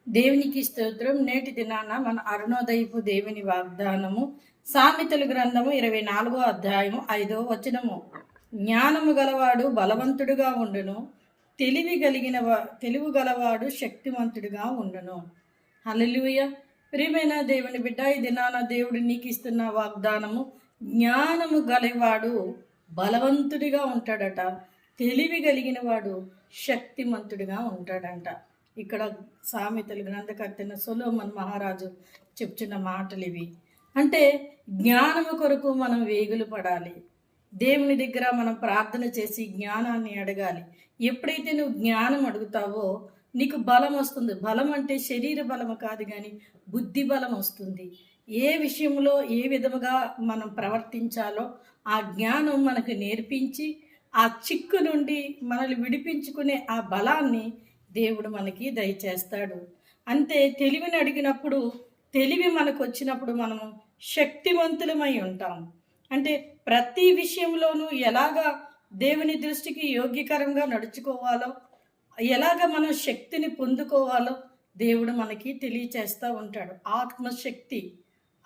దేవునికి స్తోత్రం. నేటి దినాన మన అరుణోదయపు దేవుని వాగ్దానము సామెతల గ్రంథము 24వ అధ్యాయము 5వ వచనము. జ్ఞానము గలవాడు బలవంతుడుగా ఉండును, తెలివి గలవాడు శక్తివంతుడిగా ఉండును. హల్లెలూయా. ప్రియమైన దేవుని బిడ్డ, ఈ దినాన దేవుడు నీకు ఇస్తున్న వాగ్దానము, జ్ఞానము గలవాడు బలవంతుడిగా ఉంటాడట, తెలివి కలిగిన వాడు శక్తిమంతుడిగా ఉంటాడంట. ఇక్కడ సామెతలు గ్రంథకర్తైన సొలొమోను మహారాజు చెప్తున్న మాటలు ఇవి. అంటే జ్ఞానము కొరకు మనం వేగులు పడాలి. దేవుని దగ్గర మనం ప్రార్థన చేసి జ్ఞానాన్ని అడగాలి. ఎప్పుడైతే నువ్వు జ్ఞానం అడుగుతావో నీకు బలం వస్తుంది. బలం అంటే శరీర బలము కాదు, కానీ బుద్ధి బలం వస్తుంది. ఏ విషయంలో ఏ విధముగా మనం ప్రవర్తించాలో ఆ జ్ఞానం మనకు నేర్పించి ఆ చిక్కు నుండి మనల్ని విడిపించుకునే ఆ బలాన్ని దేవుడు మనకి దయచేస్తాడు. అంతే తెలివిని అడిగినప్పుడు, తెలివి మనకు వచ్చినప్పుడు మనము శక్తివంతులమై ఉంటాం. అంటే ప్రతి విషయంలోనూ ఎలాగా దేవుని దృష్టికి యోగ్యకరంగా నడుచుకోవాలో, ఎలాగ మనం శక్తిని పొందుకోవాలో దేవుడు మనకి తెలియచేస్తూ ఉంటాడు.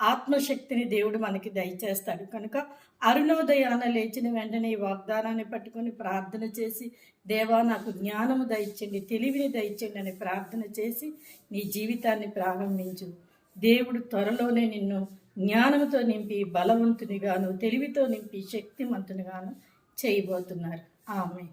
ఆత్మశక్తిని దేవుడు మనకి దయచేస్తాడు. కనుక అరుణోదయాన లేచిన వెంటనే ఈ వాగ్దానాన్ని పట్టుకొని ప్రార్థన చేసి, దేవా నాకు జ్ఞానము దయచండి, తెలివిని దయచండి అని ప్రార్థన చేసి నీ జీవితాన్ని ప్రారంభించు. దేవుడు త్వరలోనే నిన్ను జ్ఞానముతో నింపి బలవంతునిగాను, తెలివితో నింపి శక్తిమంతునిగాను చేయబోతున్నారు. ఆమేన్.